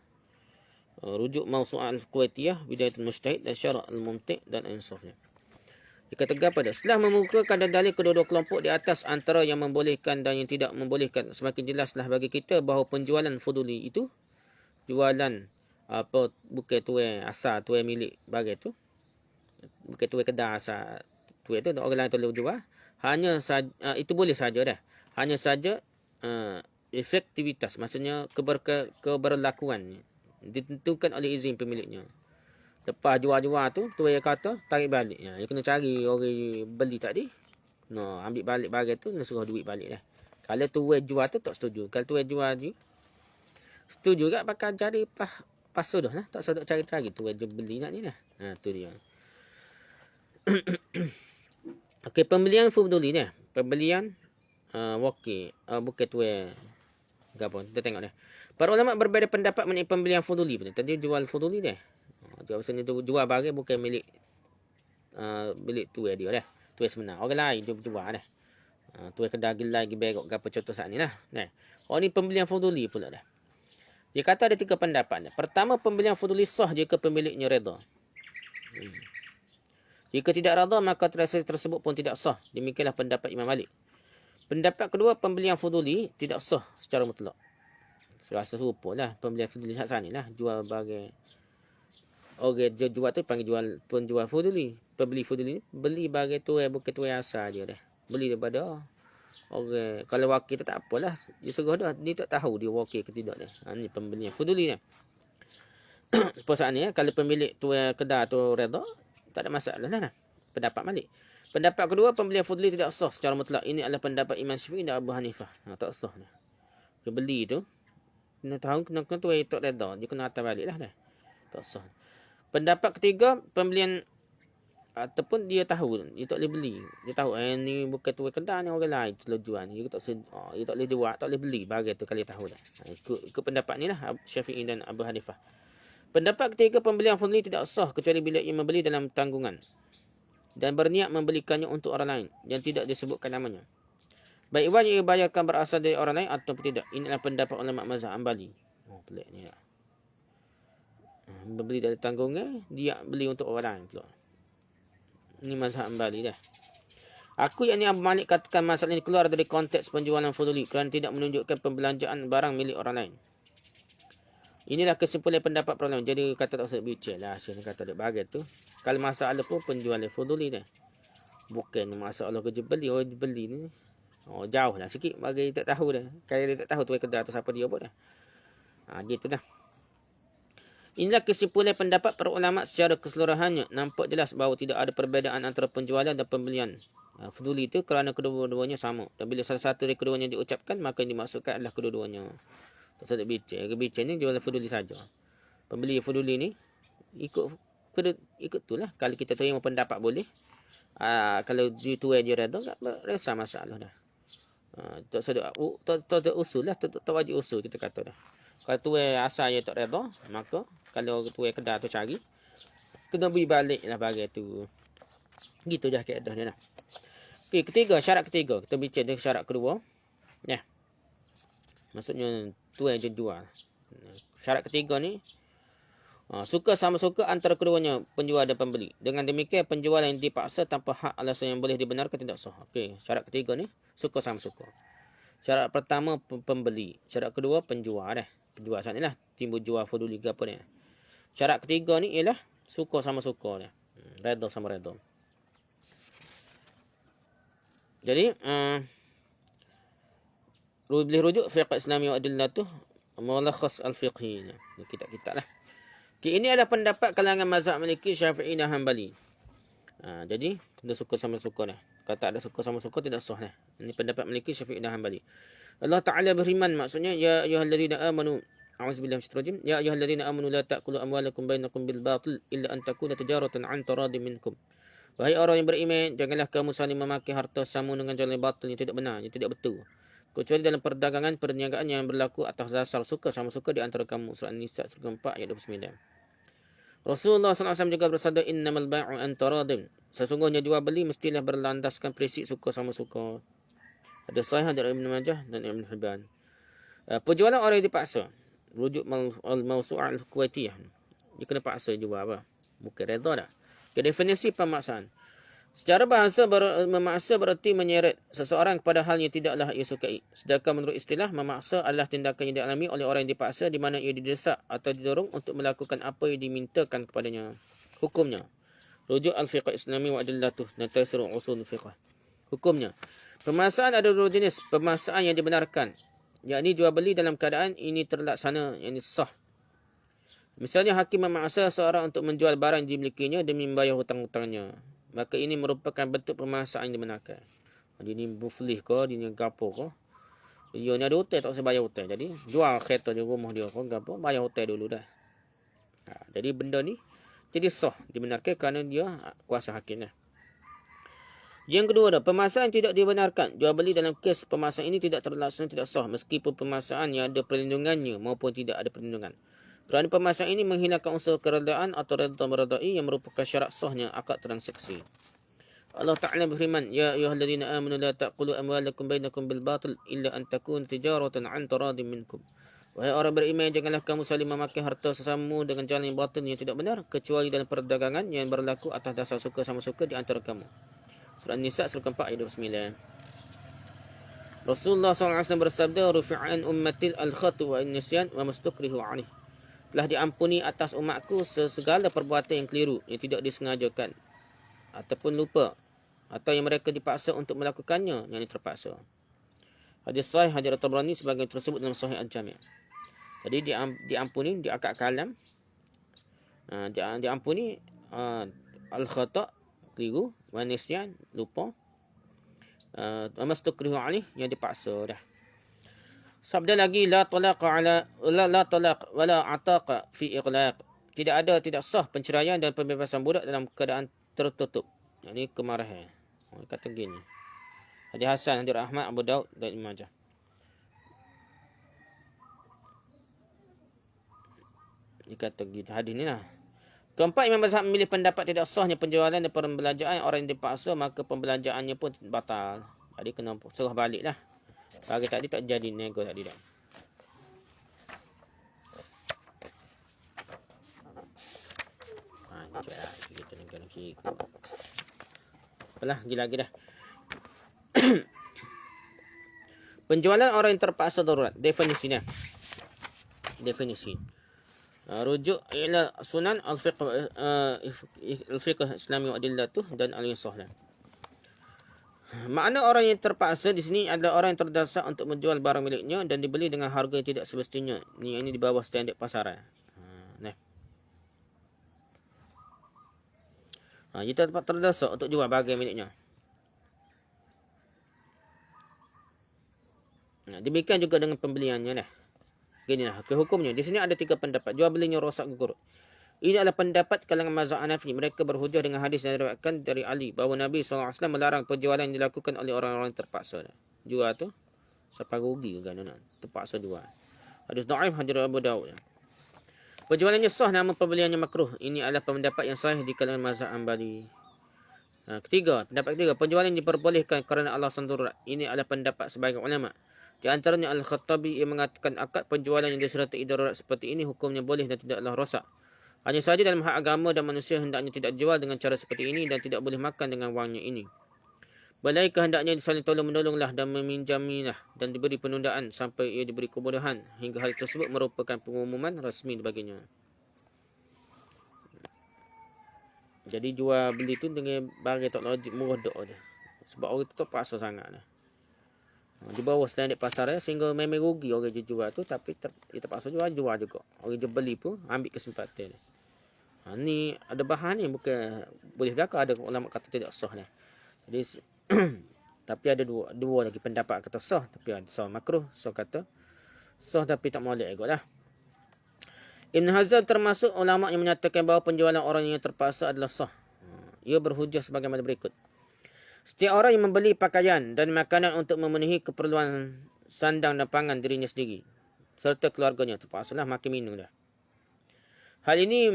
Rujuk Mawsu'ah Al-Kuwaitiyah, Bidayatul Mujtahid dan Syarah Al-Mumti' dan Insafnya. Jika tegak pada setelah memukakan dalil kedua-dua kelompok di atas antara yang membolehkan dan yang tidak membolehkan, semakin jelaslah bagi kita bahawa penjualan fuduli itu jualan apa bukan tuai asal, tuai milik bagai tu, bukan tuai kedai asal, tuai tu orang lain boleh jual, hanya saja itu boleh saja dah, hanya saja efektivitas, maksudnya keberlakuan ditentukan oleh izin pemiliknya. Lepas jual-jual tu, tuai kata tarik balik. Dia kena cari orang beli tadi. Ambil balik barang tu, kena suruh duit balik dah. Kalau tuai jual tu tak setuju. Kalau tuai jual tu setuju tak pakai cari pasal dah lah. Tak sedap cari-cari tuai dia beli nak ni lah. Tu dia. Okey, pembelian fuduli ni. Pembelian wakil. Bukan tuai. Apa? Kita tengok ni. Para ulama berbeza pendapat mengenai pembelian fuduli. Tadi jual fuduli dah. Dia maksudnya tu jual barang bukan milik milik tuai dia dah. Tuai sebenar. Orang lain dia jual dah. Tuai kedai gelai gi berok gapo contoh saat ni lah. Nah. Oh ni pembelian fuduli pula dah. Dia kata ada 3 pendapat. Pertama, pembelian fuduli sah jika pemiliknya redha. Jika tidak redha maka transaksi tersebut pun tidak sah. Demikianlah pendapat Imam Malik. Pendapat kedua, pembelian fuduli tidak sah secara mutlak. Serasa serupa lah pembelian fuduli saat ni lah. Jual barang. Orang jual tu panggil jual penjual fuduli. Pembeli fuduli ni beli barang tu bukan tu asal dia dah. Beli daripada orang. Kalau wakil tu tak apalah. Dia serah dah. Dia tak tahu dia wakil ke tidak dah. Ni pembelian fuduli ni. Saat ni kalau pemilik tu kedai tu redha, tak ada masalah lah. Pendapat Malik. Pendapat kedua, pembelian fuduli tidak sah secara mutlak. Ini adalah pendapat Imam Syafi'i dan Abu Hanifah. Tak sah ni. Dia beli tu. Kena tahu kena tu tak redha. Dia kena atas balik lah dah. Tak sah. Pendapat ketiga, pembelian ataupun dia tahu dia tak boleh beli. Dia tahu ni bukan tu kedai ni orang lain telah jual. Dia tak dia tak boleh jual, tak boleh beli barang tu kalau dia tahu dah. Ikut pendapat ni lah Syafi'i dan Abu Hanifah. Pendapat ketiga, pembelian fuduli tidak sah kecuali bila ia membeli dalam tanggungan dan berniat membelikannya untuk orang lain yang tidak disebutkan namanya. Baik wajib ia bayarkan berasal dari orang lain atau tidak. Inilah pendapat ulama mazhab Hambali. Pelik ni lah. Beli dari tanggungan, dia beli untuk orang lain pula. Ini mazhab Hambali dah. Aku yang ni Abu Malik katakan masalah ini keluar dari konteks penjualan fuduli kerana tidak menunjukkan pembelanjaan barang milik orang lain. Inilah kesimpulan pendapat para ulama. Jadi kata tak usah bincang lah. Syekh kata dia bagai tu. Kalau masalah pun penjualan fuduli dah. Bukan masalah kerja beli. Orang beli ni. Jauh lah sikit. Bagi tak tahu dah. Kalau dia tak tahu tu kedai tu siapa dia buat dah. Gitu dah. Inilah kesimpulan pendapat para ulama secara keseluruhannya. Nampak jelas bahawa tidak ada perbezaan antara penjualan dan pembelian fuduli itu kerana kedua-duanya sama. Dan bila salah satu dari keduanya diucapkan, maka yang dimaksudkan adalah kedua-duanya. Tak sedap bincang. Bincang ni jual fuduli saja. Pembeli fuduli ni ikut tu lah. Kalau kita terima pendapat boleh. Kalau tuai dia redha, tak rasa masalah dah. Tak sedap usul lah. Tak wajib usul kita kata dah. Kalau tuai asal dia tak redha, maka kalau tuai kedai tu cari, kena beri balik lah barang tu. Gitu je kaedah dia lah. Okay, syarat ketiga. Kita bincang syarat kedua. Ya. Maksudnya tuai je jual. Syarat ketiga ni, suka sama suka antara keduanya penjual dan pembeli. Dengan demikian penjual yang dipaksa tanpa hak alasan yang boleh dibenarkan tidak sah. Okey, syarat ketiga ni suka sama suka. Syarat pertama pembeli, syarat kedua penjual dah. Penjual sana lah timbul jual fuduli ke apa ni. Syarat ketiga ni ialah suka sama suka dah. Redha sama redha. Jadi boleh rujuk fiqh Islami wa adillatuh mulakhas al-fiqhi. Kitab-kitab lah. Okay, ini adalah pendapat kalangan mazhab Maliki, Syafi'i dan Hambali. Jadi kena suka sama suka dah. Kata ada suka sama suka tidak sah dah. Ini pendapat Maliki, Syafi'i dan Hambali. Allah Ta'ala berfirman, maksudnya ya ayyuhalladzina amanu a'udzubillahi minasyaitonir rajim ya ayyuhalladzina amanu la ta'kulu amwalakum bainakum bil batil illa an takuna tijaratan 'an taradin minkum. Wahai orang yang beriman, janganlah kamu saling memakai harta samu dengan jalan batil yang tidak benar, yang tidak betul. Kecuali dalam perdagangan perniagaan yang berlaku atas dasar suka sama suka di antara kamu. Surah An-Nisa surah 4 ayat 29. Rasulullah SAW juga bersabda, innamal bai'u an taradin. Sesungguhnya jual beli mestilah berlandaskan prinsip suka sama suka. Ada sahih dari Ibn Majah dan Ibn Hibban. Penjualan orang yang dipaksa. Rujuk al-mawsu'ah al-Kuwaitiyah. Dia kena paksa jual apa? Bukan redha dah. Definisi pemaksaan. Secara bahasa memaksa berarti menyeret seseorang kepada hal yang tidaklah ia sukai. Sedangkan menurut istilah, memaksa adalah tindakan yang dialami oleh orang yang dipaksa di mana ia didesak atau didorong untuk melakukan apa yang dimintakan kepadanya. Hukumnya. Rujuk al-fiqh Islami wa adillatuh dan taisir usul fiqh. Hukumnya. Pemaksaan ada dua jenis. Pemaksaan yang dibenarkan, yakni jual beli dalam keadaan ini terlaksana, yang sah. Misalnya hakim memaksa seorang untuk menjual barang yang dimilikinya demi membayar hutang-hutangnya. Maka ini merupakan bentuk pemaksaan yang dibenarkan. Dia ni muflih ke, dia ni gapo ke. Dia ni ada hutang tak usah bayar hutang. Jadi jual kereta di rumah dia ke gapo, bayar hutang dulu dah. Jadi benda ni jadi sah dibenarkan kerana dia kuasa hakim lah. Yang kedua dah, pemaksaan tidak dibenarkan. Jual beli dalam kes pemaksaan ini tidak terlaksana, tidak sah meskipun pemaksaan yang ada perlindungannya maupun tidak ada perlindungan. Kerana pemaksaan ini menghilangkan unsur keredaan atau redha meredai yang merupakan syarat sahnya akad transaksi. Allah Ta'ala berfirman, Ya ayyuhalladzina amanu la ta'kulu amwalakum bainakum bil batil illa an takun tijaratan an taradin minkum. Wahai orang beriman, janganlah kamu saling memakai harta sesama dengan jalan yang batil yang tidak benar, kecuali dalam perdagangan yang berlaku atas dasar suka sama suka di antara kamu. Surah An-Nisa surah keempat ayat 29. Rasulullah SAW bersabda, Rufi'an ummatil al-khatu wa nisyan wa mastukrihu anih. Telah diampuni atas umatku segala perbuatan yang keliru, yang tidak disengajakan ataupun lupa, atau yang mereka dipaksa untuk melakukannya, yang terpaksa. Hadis sahih hadis Tabrani sebagai tersebut dalam Sahih Al-Jami'. Jadi diampuni di akad kalam, diampuni al-khata' keliru, wa nisyan lupa, mastukrihu alih yang dipaksa dah. Sabda lagi la talaq wala ataqa fi iqlaq. Tidak sah penceraian dan pembebasan budak dalam keadaan tertutup. Ini kemarahan. Kata gini. Hadis Hasan, hadis Ahmad, Abu Daud dan Ibn Majah. Ini kata gitu. Hadis ni lah. Keempat, Imam Mazhab memilih pendapat tidak sahnya penjualan dan pembelanjaan orang yang dipaksa, maka pembelanjaannya pun batal. Jadi kena serah balik lah. Bagi tadi tak jadi nego tadi dah. Anjay, kita nak ikut. Apalah, lagi dah. Penjualan orang yang terpaksa darurat. Definisinya. Definisi. Rujuk ila sunan al-fiqh Islami wa adillatuh dan al-insahlah. Makna orang yang terpaksa di sini adalah orang yang terdasar untuk menjual barang miliknya dan dibeli dengan harga yang tidak semestinya. Ini di bawah standard pasaran. Kita terdasar untuk jual barang miliknya. Demikian juga dengan pembeliannya lah. Ginilah hukumnya. Di sini ada 3 pendapat. Jual belinya rosak gugur. Ini adalah pendapat kalangan mazhab Hanafi. Mereka berhujah dengan hadis yang diriwayatkan dari Ali bahawa Nabi SAW melarang penjualan yang dilakukan oleh orang-orang terpaksa. Jual tu siapa rugi kan, terpaksa jual. Hadis dhaif hadis Abu Daud. Penjualannya sah namun pembeliannya makruh. Ini adalah pendapat yang sahih di kalangan mazhab Hanbali. Pendapat ketiga, penjualan diperbolehkan kerana alasan darurat. Ini adalah pendapat sebagian ulama. Di antaranya Al-Khattabi yang mengatakan akad penjualan yang disertai darurat seperti ini hukumnya boleh dan tidaklah rosak. Hanya sahaja dalam hak agama dan manusia hendaknya tidak jual dengan cara seperti ini dan tidak boleh makan dengan wangnya ini. Malaikah hendaknya saling tolong-menolonglah dan meminjamilah dan diberi penundaan sampai ia diberi kemudahan hingga hal tersebut merupakan pengumuman rasmi baginya. Jadi jual beli tu dengan barang tak logik murah dok dia. Sebab orang tu terpaksa sangat dah. Di bawah standard pasar sehingga memang rugi orang jual tu, tapi dia terpaksa jual juga. Orang je beli pun ambil kesempatan dia. Ni ada bahan ni, bukan boleh belaka ada ulama kata tidak sah ni. Jadi tapi ada dua lagi pendapat kata sah, tapi ada sah makruh, sah kata sah tapi tak molek juga lah. Ibn Hazm termasuk ulama yang menyatakan bahawa penjualan orang yang terpaksa adalah sah. Ia berhujah sebagaimana berikut. Setiap orang yang membeli pakaian dan makanan untuk memenuhi keperluan sandang dan pangan dirinya sendiri serta keluarganya, terpaksalah makan minum dah. Hal ini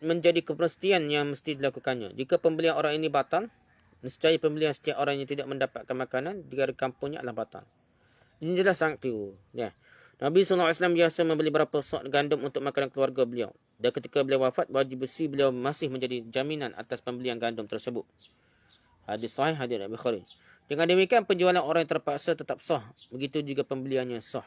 menjadi kepastian yang mesti dilakukannya. Jika pembelian orang ini batal, nescaya pembelian setiap orang yang tidak mendapatkan makanan di kampungnya adalah batal. Ini jelas sangat keliru. Ya. Nabi SAW biasa membeli berapa sok gandum untuk makanan keluarga beliau. Dan ketika beliau wafat, baju besi beliau masih menjadi jaminan atas pembelian gandum tersebut. Hadis sahih hadis Bukhari. Dengan demikian penjualan orang yang terpaksa tetap sah. Begitu juga pembeliannya sah.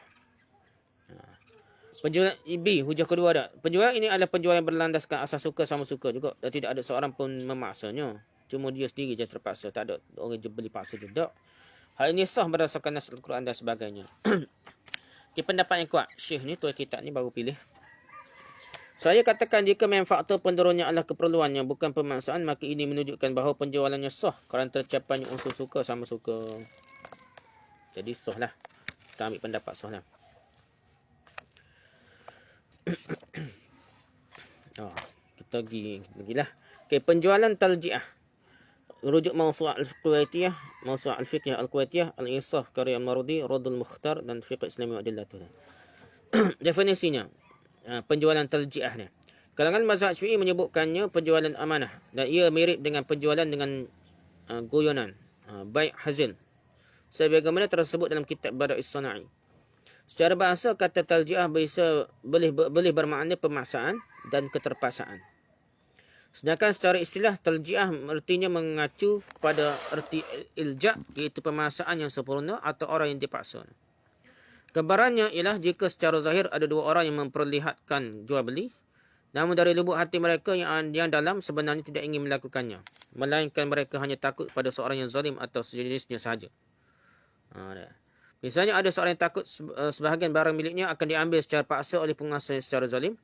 Penjualan hujah kedua dah. Penjualan ini adalah penjualan yang berlandaskan asas suka sama suka juga. Dan tidak ada seorang pun memaksanya. Cuma dia sendiri je terpaksa. Tak ada orang je beli paksa juga. Hal ini sah berdasarkan nas Al-Quran dan sebagainya. Okay, pendapat yang kuat. Syekh ni tuan kitab ni baru pilih. Saya katakan jika memang faktor pendorongnya adalah keperluannya bukan pemaksaan, maka ini menunjukkan bahawa penjualannya sah kerana tercapainya unsur suka sama suka. Jadi sah lah. Kita ambil pendapat sah lah. Kita pergi lah. Okay, penjualan taljiah. rujuk Mawsu' al-Kuwaitiyah, Mawsu' al-Fiqh al-Kuwaitiyah, Al-Insaf karya Al-Marudi, Radul Mukhtar dan Fiqh Islami wa Adillatuh. Definisinya, penjualan taljiah ni. Kalangan mazhab Syafi'i menyebutkannya penjualan amanah dan ia mirip dengan penjualan dengan guyonan, bai' hazil. Sebagaimana tersebut dalam kitab Bada'is Sana'i. Secara bahasa, kata taljiah boleh bermakna pemaksaan dan keterpaksaan. Sedangkan secara istilah, taljiah artinya mengacu kepada erti ilja', iaitu pemaksaan yang sempurna atau orang yang dipaksa. Gambarannya ialah jika secara zahir ada dua orang yang memperlihatkan jual beli, namun dari lubuk hati mereka yang dalam sebenarnya tidak ingin melakukannya, melainkan mereka hanya takut pada seorang yang zalim atau sejenisnya sahaja. Misalnya ada seorang yang takut sebahagian barang miliknya akan diambil secara paksa oleh penguasa secara zalim,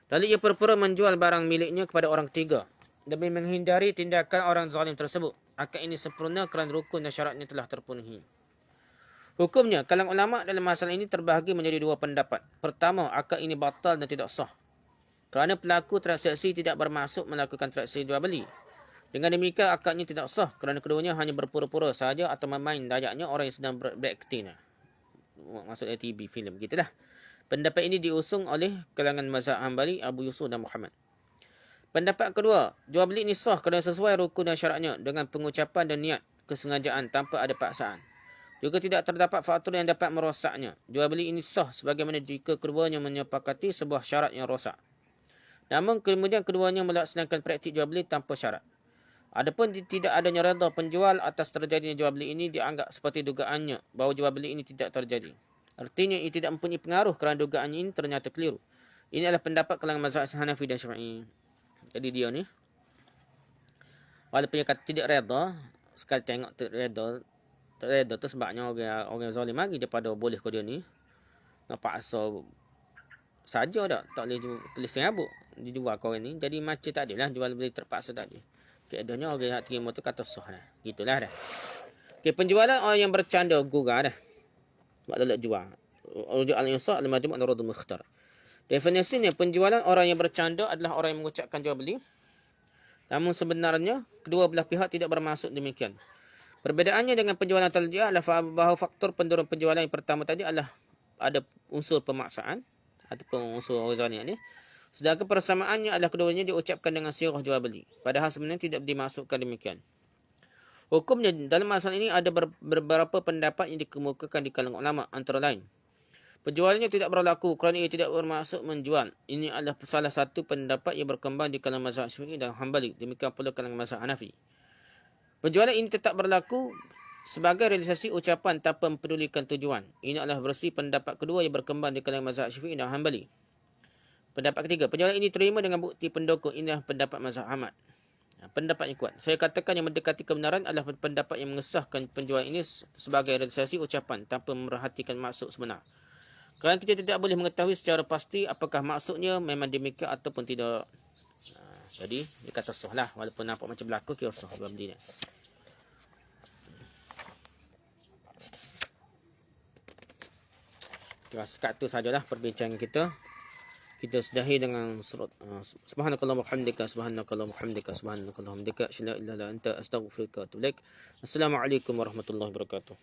lalu ia pura-pura menjual barang miliknya kepada orang ketiga demi menghindari tindakan orang zalim tersebut. Akad ini sempurna kerana rukun dan syaratnya telah terpenuhi. Hukumnya, kalangan ulama dalam masalah ini terbahagi menjadi dua pendapat. Pertama, akad ini batal dan tidak sah, kerana pelaku transaksi tidak bermaksud melakukan transaksi jual beli. Dengan demikian, akadnya tidak sah kerana keduanya hanya berpura-pura sahaja atau memain layaknya orang yang sedang berakting. Maksudnya TV, filem, gitulah. Pendapat ini diusung oleh kalangan mazhab Hanbali, Abu Yusuf dan Muhammad. Pendapat kedua, jual beli ini sah kerana sesuai rukun dan syaratnya dengan pengucapan dan niat kesengajaan tanpa ada paksaan. Juga tidak terdapat faktor yang dapat merosaknya. Jual beli ini sah sebagaimana jika keduanya menyepakati sebuah syarat yang rosak. Namun kemudian keduanya melaksanakan praktik jual beli tanpa syarat. Adapun tidak adanya redha penjual atas terjadinya jual beli ini dianggap seperti dugaannya bahawa jual beli ini tidak terjadi. Artinya ia tidak mempunyai pengaruh kerana dugaannya ini ternyata keliru. Ini adalah pendapat kalangan mazhab Hanafi dan Syafi'i. Jadi dia ni, walaupun dia kata tidak redha, sekali tengok redha tu sebabnya orang zalim lagi daripada boleh kau dia ni nak paksa saja dah, tak boleh tulis serabut dijual kau ni. Jadi macam tak adalah jual beli terpaksa tadi. Keadaannya orang yang terima tu kata sah dah. Gitulah dah. Okey, penjualan orang yang bercanda gurau dah. Sebab dia nak jual. Rujuk al-Insaf al-Majmu' Radul Mukhtar. Definisinya, penjualan orang yang bercanda adalah orang yang mengucapkan jual beli, namun sebenarnya kedua belah pihak tidak bermaksud demikian. Perbedaannya dengan penjualan taljiah adalah bahawa faktor pendorong penjualan yang pertama tadi adalah ada unsur pemaksaan ataupun unsur zalim ni. Sedangkan persamaannya adalah keduanya diucapkan dengan sirah jual beli. Padahal sebenarnya tidak dimaksudkan demikian. Hukumnya dalam masalah ini ada beberapa pendapat yang dikemukakan di kalangan ulama, antara lain, penjualannya tidak berlaku kerana ia tidak bermaksud menjual. Ini adalah salah satu pendapat yang berkembang di kalangan mazhab Syafi'i dan Hanbali. Demikian pula kalangan mazhab Hanafi. Penjualan ini tetap berlaku sebagai realisasi ucapan tanpa mempedulikan tujuan. Ini adalah versi pendapat kedua yang berkembang di kalangan mazhab Syafi'i dan Hanbali. Pendapat ketiga, penjualan ini terima dengan bukti pendukung. Inilah pendapat mazhab Ahmad. Pendapat yang kuat. Saya katakan yang mendekati kebenaran adalah pendapat yang mengesahkan penjualan ini sebagai realisasi ucapan tanpa memerhatikan maksud sebenar. Kerana kita tidak boleh mengetahui secara pasti apakah maksudnya memang demikian ataupun tidak. Jadi, dia kata sah lah. Walaupun nampak macam berlaku, kira sah jual beli ni. Sekat tu sajalah perbincangan kita. Kita sudahi dengan surat subhanakallahumma hamdika subhanakallahumma hamdika subhanakallahumma hamdika asyhadu an la ilaha illa anta astaghfiruka wa atubu ilaik. Assalamualaikum warahmatullahi wabarakatuh.